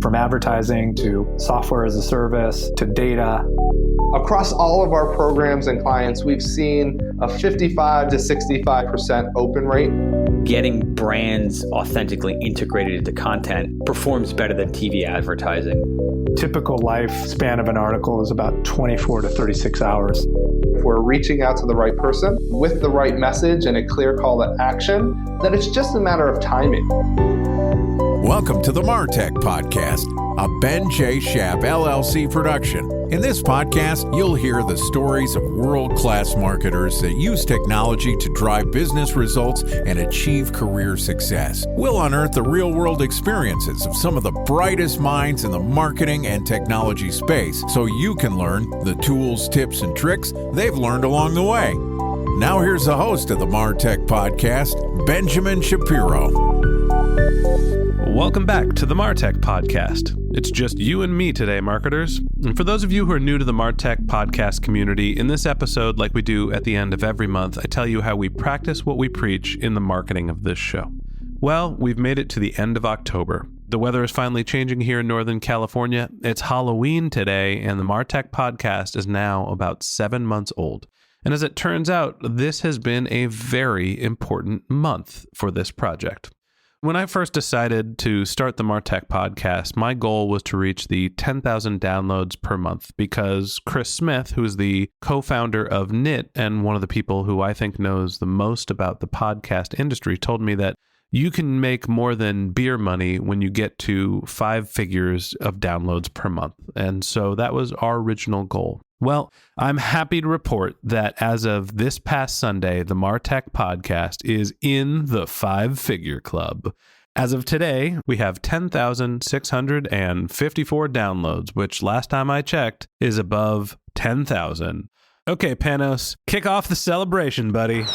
From advertising to software as a service to data. Across all of our programs and clients, we've seen a 55 to 65% open rate. Getting brands authentically integrated into content performs better than TV advertising. Typical lifespan of an article is about 24 to 36 hours. If we're reaching out to the right person with the right message and a clear call to action, then it's just a matter of timing. Welcome to the MarTech Podcast, a Ben J. Schaap LLC production. In this podcast, you'll hear the stories of world-class marketers that use technology to drive business results and achieve career success. We'll unearth the real-world experiences of some of the brightest minds in the marketing and technology space so you can learn the tools, tips, and tricks they've learned along the way. Now here's the host of the MarTech Podcast, Benjamin Shapiro. Welcome back to the MarTech Podcast. It's just you and me today, marketers. And for those of you who are new to the MarTech Podcast community, in this episode, like we do at the end of every month, I tell you how we practice what we preach in the marketing of this show. Well, we've made it to the end of October. The weather is finally changing here in Northern California. It's Halloween today, and the MarTech Podcast is now about 7 months old. And as it turns out, this has been a very important month for this project. When I first decided to start the MarTech Podcast, my goal was to reach the 10,000 downloads per month because Chris Smith, who's the co-founder of Knit and one of the people who I think knows the most about the podcast industry, told me that you can make more than beer money when you get to 5 figures of downloads per month. And so that was our original goal. Well, I'm happy to report that as of this past Sunday, the MarTech Podcast is in the 5-figure club. As of today, we have 10,654 downloads, which last time I checked is above 10,000. Okay, Panos, kick off the celebration, buddy.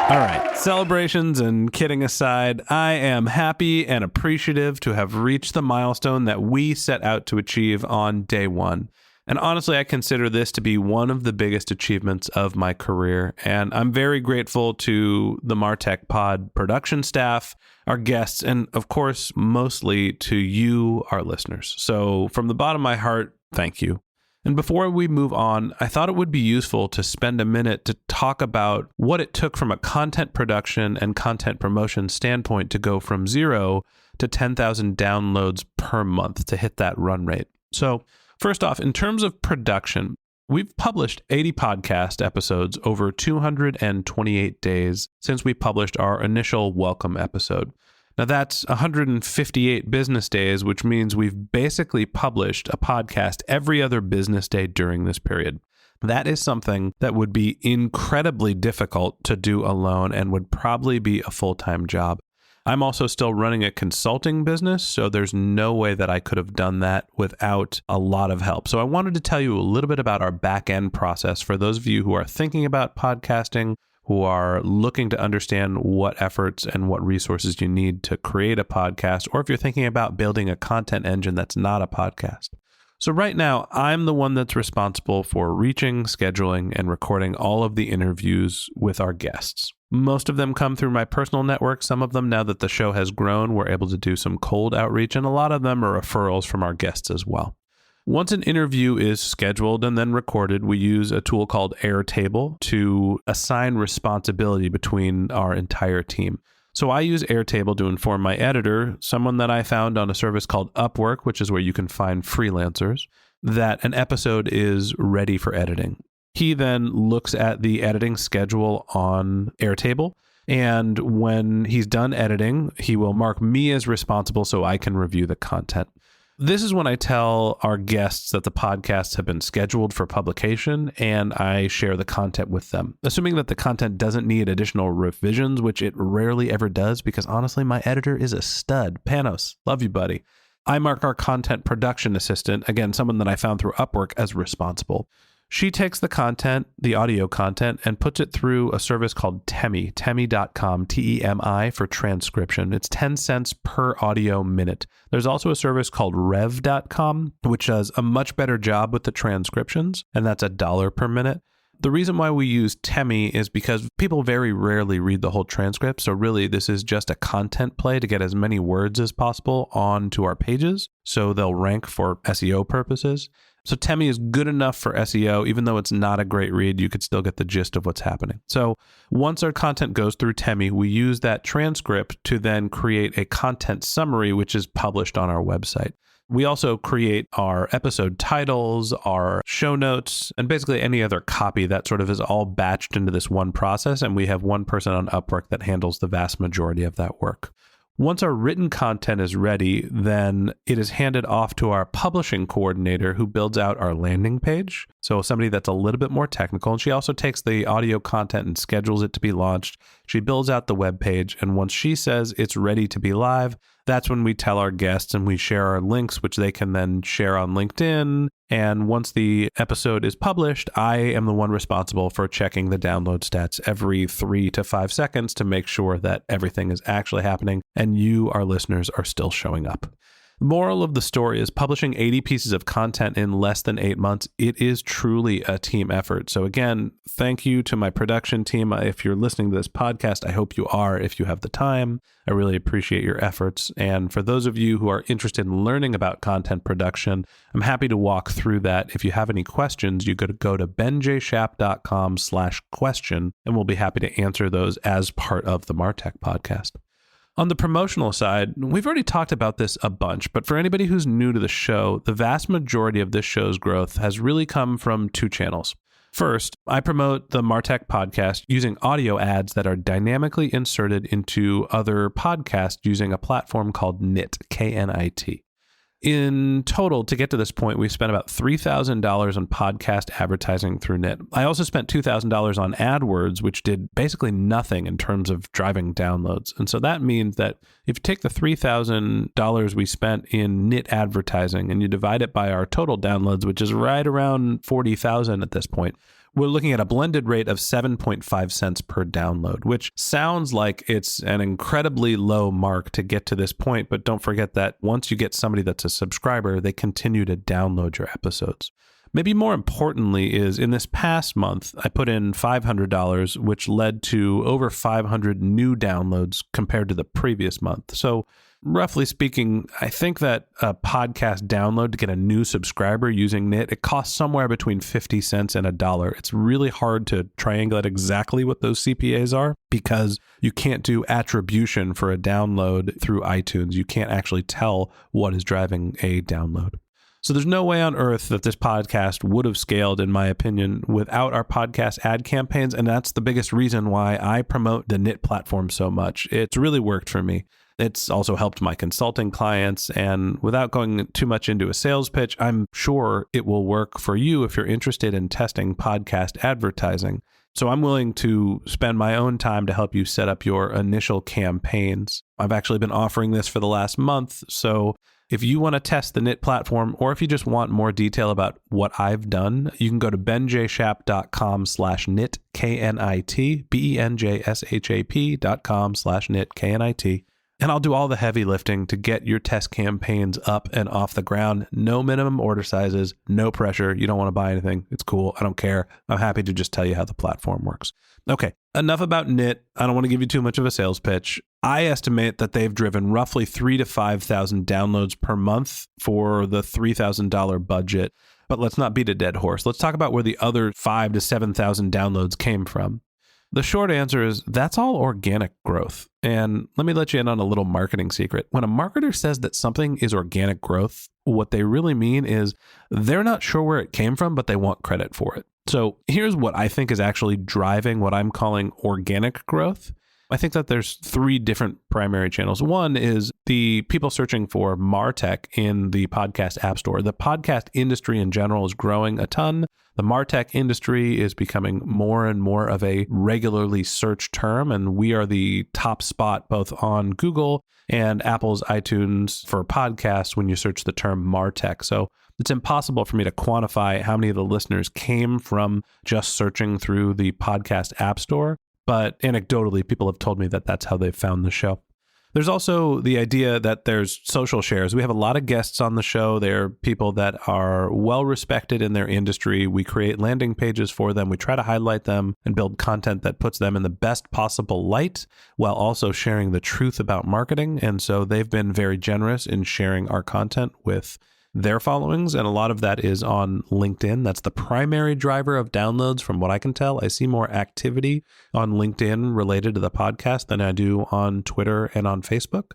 All right, celebrations and kidding aside, I am happy and appreciative to have reached the milestone that we set out to achieve on day one. And honestly, I consider this to be one of the biggest achievements of my career. And I'm very grateful to the MarTech Pod production staff, our guests, and of course, mostly to you, our listeners. So from the bottom of my heart, thank you. And before we move on, I thought it would be useful to spend a minute to talk about what it took from a content production and content promotion standpoint to go from 0 to 10,000 downloads per month to hit that run rate. So first off, in terms of production, we've published 80 podcast episodes over 228 days since we published our initial welcome episode. Now that's 158 business days, which means we've basically published a podcast every other business day during this period. That is something that would be incredibly difficult to do alone and would probably be a full-time job. I'm also still running a consulting business, so there's no way that I could have done that without a lot of help. So I wanted to tell you a little bit about our back-end process for those of you who are thinking about podcasting, who are looking to understand what efforts and what resources you need to create a podcast, or if you're thinking about building a content engine that's not a podcast. So right now, I'm the one that's responsible for reaching, scheduling, and recording all of the interviews with our guests. Most of them come through my personal network. Some of them, now that the show has grown, we're able to do some cold outreach, and a lot of them are referrals from our guests as well. Once an interview is scheduled and then recorded, we use a tool called Airtable to assign responsibility between our entire team. So I use Airtable to inform my editor, someone that I found on a service called Upwork, which is where you can find freelancers, that an episode is ready for editing. He then looks at the editing schedule on Airtable, and when he's done editing, he will mark me as responsible so I can review the content. This is when I tell our guests that the podcasts have been scheduled for publication, and I share the content with them, assuming that the content doesn't need additional revisions, which it rarely ever does, because honestly, my editor is a stud. Panos, love you, buddy. I mark our content production assistant, again, someone that I found through Upwork, as responsible. She takes the content, the audio content, and puts it through a service called Temi, temi.com, T-E-M-I for transcription. It's 10 cents per audio minute. There's also a service called rev.com, which does a much better job with the transcriptions, and that's $1 per minute. The reason why we use Temi is because people very rarely read the whole transcript. So really, this is just a content play to get as many words as possible onto our pages, so they'll rank for SEO purposes. So Temi is good enough for SEO. Even though it's not a great read, you could still get the gist of what's happening. So once our content goes through Temi, we use that transcript to then create a content summary, which is published on our website. We also create our episode titles, our show notes, and basically any other copy that sort of is all batched into this one process. And we have one person on Upwork that handles the vast majority of that work. Once our written content is ready, then it is handed off to our publishing coordinator who builds out our landing page. So somebody that's a little bit more technical. And she also takes the audio content and schedules it to be launched. She builds out the web page. And once she says it's ready to be live, that's when we tell our guests and we share our links, which they can then share on LinkedIn. And once the episode is published, I am the one responsible for checking the download stats every 3 to 5 seconds to make sure that everything is actually happening and you, our listeners, are still showing up. The moral of the story is publishing 80 pieces of content in less than 8 months. It is truly a team effort. So again, thank you to my production team. If you're listening to this podcast, I hope you are if you have the time. I really appreciate your efforts. And for those of you who are interested in learning about content production, I'm happy to walk through that. If you have any questions, you could go to benjshap.com/question, and we'll be happy to answer those as part of the MarTech podcast. On the promotional side, we've already talked about this a bunch, but for anybody who's new to the show, the vast majority of this show's growth has really come from 2 channels. First, I promote the MarTech podcast using audio ads that are dynamically inserted into other podcasts using a platform called KNIT, K-N-I-T. In total, to get to this point, we spent about $3,000 on podcast advertising through KNIT. I also spent $2,000 on AdWords, which did basically nothing in terms of driving downloads. And so that means that if you take the $3,000 we spent in KNIT advertising and you divide it by our total downloads, which is right around 40,000 at this point, we're looking at a blended rate of 7.5 cents per download, which sounds like it's an incredibly low mark to get to this point. But don't forget that once you get somebody that's a subscriber, they continue to download your episodes. Maybe more importantly is in this past month, I put in $500, which led to over 500 new downloads compared to the previous month. So roughly speaking, I think that a podcast download to get a new subscriber using KNIT, it costs somewhere between 50 cents and $1. It's really hard to triangulate exactly what those CPAs are because you can't do attribution for a download through iTunes. You can't actually tell what is driving a download. So there's no way on earth that this podcast would have scaled, in my opinion, without our podcast ad campaigns. And that's the biggest reason why I promote the KNIT platform so much. It's really worked for me. It's also helped my consulting clients. And without going too much into a sales pitch, I'm sure it will work for you if you're interested in testing podcast advertising. So I'm willing to spend my own time to help you set up your initial campaigns. I've actually been offering this for the last month. So if you want to test the KNIT platform, or if you just want more detail about what I've done, you can go to benjshap.com/knit, K-N-I-T, benjshap.com/knit, K-N-I-T. And I'll do all the heavy lifting to get your test campaigns up and off the ground. No minimum order sizes, no pressure. You don't want to buy anything. It's cool. I don't care. I'm happy to just tell you how the platform works. Okay, enough about KNIT. I don't want to give you too much of a sales pitch. I estimate that they've driven roughly 3,000 to 5,000 downloads per month for the $3,000 budget. But let's not beat a dead horse. Let's talk about where the other 5,000 to 7,000 downloads came from. The short answer is that's all organic growth. And let me let you in on a little marketing secret. When a marketer says that something is organic growth, what they really mean is they're not sure where it came from, but they want credit for it. So here's what I think is actually driving what I'm calling organic growth. I think that there's 3 different primary channels. One is the people searching for MarTech in the podcast app store. The podcast industry in general is growing a ton. The MarTech industry is becoming more and more of a regularly searched term, and we are the top spot both on Google and Apple's iTunes for podcasts when you search the term MarTech. So it's impossible for me to quantify how many of the listeners came from just searching through the podcast app store. But anecdotally, people have told me that that's how they've found the show. There's also the idea that there's social shares. We have a lot of guests on the show. They're people that are well respected in their industry. We create landing pages for them. We try to highlight them and build content that puts them in the best possible light while also sharing the truth about marketing. And so they've been very generous in sharing our content with their followings, and a lot of that is on LinkedIn. That's the primary driver of downloads from what I can tell. I see more activity on LinkedIn related to the podcast than I do on Twitter and on Facebook.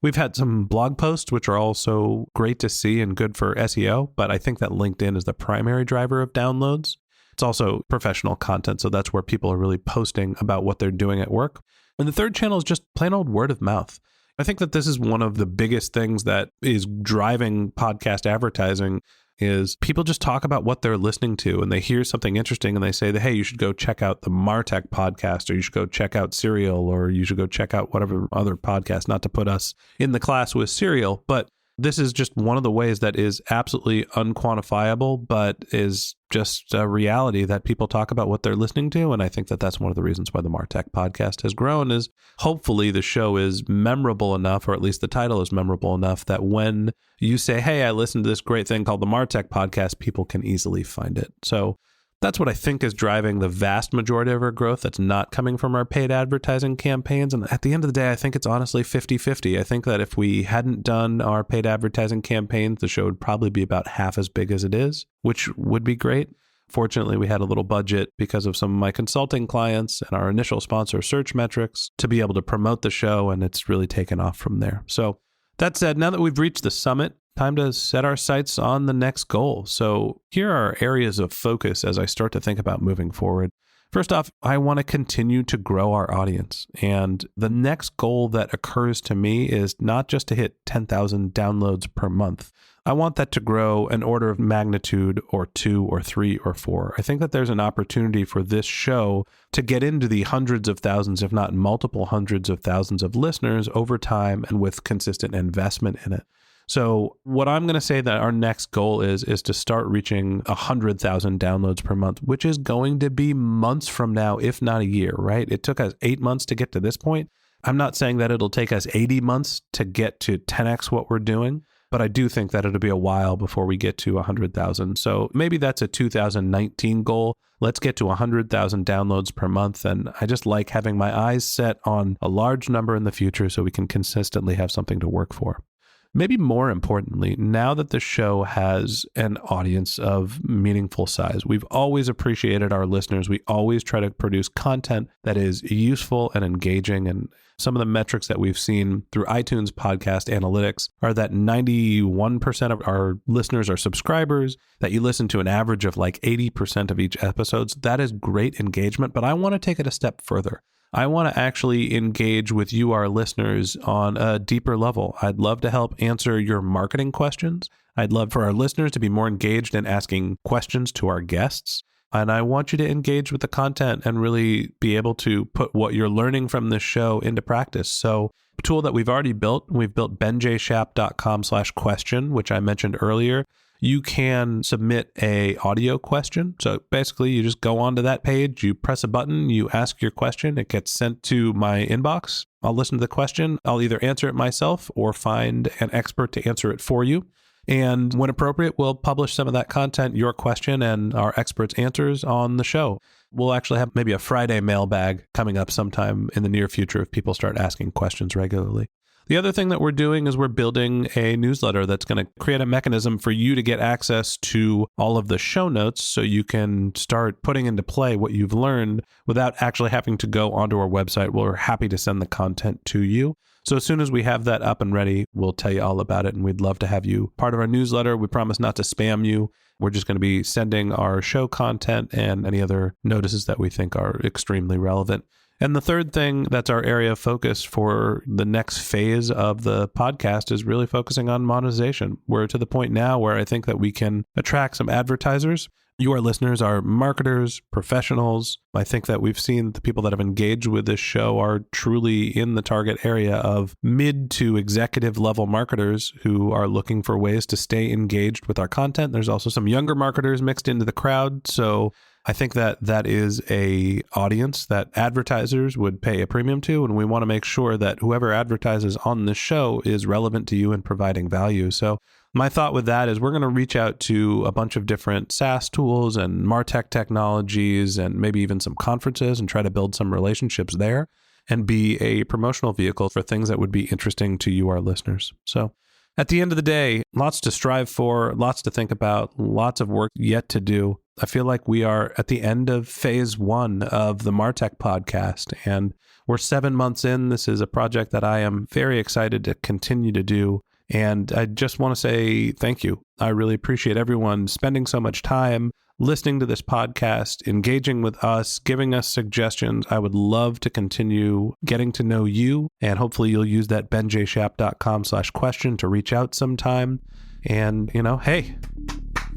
We've had some blog posts, which are also great to see and good for SEO, but I think that LinkedIn is the primary driver of downloads. It's also professional content, so that's where people are really posting about what they're doing at work. And the third channel is just plain old word of mouth. I think that this is one of the biggest things that is driving podcast advertising is people just talk about what they're listening to, and they hear something interesting and they say that, hey, you should go check out the MarTech podcast, or you should go check out Serial, or you should go check out whatever other podcast, not to put us in the class with Serial, but this is just one of the ways that is absolutely unquantifiable, but is just a reality that people talk about what they're listening to. And I think that that's one of the reasons why the MarTech podcast has grown is hopefully the show is memorable enough, or at least the title is memorable enough, that when you say, hey, I listened to this great thing called the MarTech podcast, people can easily find it. So that's what I think is driving the vast majority of our growth that's not coming from our paid advertising campaigns. And at the end of the day, I think it's honestly 50-50. I think that if we hadn't done our paid advertising campaigns, the show would probably be about half as big as it is, which would be great. Fortunately, we had a little budget because of some of my consulting clients and our initial sponsor, Search Metrics, to be able to promote the show, and it's really taken off from there. So that said, now that we've reached the summit, time to set our sights on the next goal. So here are areas of focus as I start to think about moving forward. First off, I want to continue to grow our audience. And the next goal that occurs to me is not just to hit 10,000 downloads per month. I want that to grow an order of magnitude or 2 or 3 or 4. I think that there's an opportunity for this show to get into the hundreds of thousands, if not multiple hundreds of thousands of listeners over time and with consistent investment in it. So what I'm going to say that our next goal is to start reaching 100,000 downloads per month, which is going to be months from now, if not a year, right? It took us 8 months to get to this point. I'm not saying that it'll take us 80 months to get to 10x what we're doing, but I do think that it'll be a while before we get to 100,000. So maybe that's a 2019 goal. Let's get to 100,000 downloads per month. And I just like having my eyes set on a large number in the future so we can consistently have something to work for. Maybe more importantly, now that the show has an audience of meaningful size, we've always appreciated our listeners. We always try to produce content that is useful and engaging. And some of the metrics that we've seen through iTunes podcast analytics are that 91% of our listeners are subscribers, that you listen to an average of like 80% of each episode. That is great engagement, but I want to take it a step further. I want to actually engage with you, our listeners, on a deeper level. I'd love to help answer your marketing questions. I'd love for our listeners to be more engaged in asking questions to our guests. And I want you to engage with the content and really be able to put what you're learning from this show into practice. So a tool that we've already built, we've built benjshap.com/question, which I mentioned earlier. You can submit a audio question. So basically you just go onto that page, you press a button, you ask your question, it gets sent to my inbox. I'll listen to the question. I'll either answer it myself or find an expert to answer it for you. And when appropriate, we'll publish some of that content, your question and our experts' answers on the show. We'll actually have maybe a Friday mailbag coming up sometime in the near future if people start asking questions regularly. The other thing that we're doing is we're building a newsletter that's going to create a mechanism for you to get access to all of the show notes so you can start putting into play what you've learned without actually having to go onto our website. We're happy to send the content to you. So as soon as we have that up and ready, we'll tell you all about it, and we'd love to have you part of our newsletter. We promise not to spam you. We're just going to be sending our show content and any other notices that we think are extremely relevant. And the third thing that's our area of focus for the next phase of the podcast is really focusing on monetization. We're to the point now where I think that we can attract some advertisers. You, our listeners, are marketers, professionals. I think that we've seen the people that have engaged with this show are truly in the target area of mid to executive level marketers who are looking for ways to stay engaged with our content. There's also some younger marketers mixed into the crowd. So I think that that is a audience that advertisers would pay a premium to, and we want to make sure that whoever advertises on this show is relevant to you and providing value. So my thought with that is we're going to reach out to a bunch of different SaaS tools and MarTech technologies and maybe even some conferences and try to build some relationships there and be a promotional vehicle for things that would be interesting to you, our listeners. So at the end of the day, lots to strive for, lots to think about, lots of work yet to do. I feel like we are at the end of phase 1 of the MarTech podcast, and we're 7 months in. This is a project that I am very excited to continue to do. And I just want to say thank you. I really appreciate everyone spending so much time listening to this podcast, engaging with us, giving us suggestions. I would love to continue getting to know you, and hopefully you'll use that benjshap.com/question to reach out sometime. And, hey,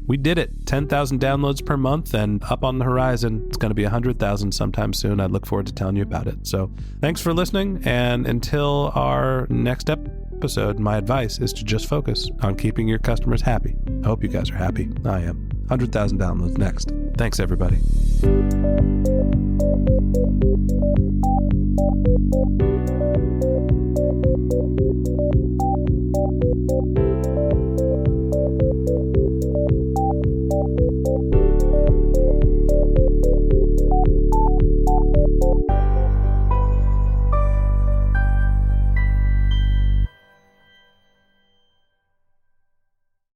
we did it. 10,000 downloads per month and up on the horizon. It's going to be 100,000 sometime soon. I look forward to telling you about it. So thanks for listening. And until our next episode, my advice is to just focus on keeping your customers happy. I hope you guys are happy. I am. 100,000 downloads next. Thanks, everybody.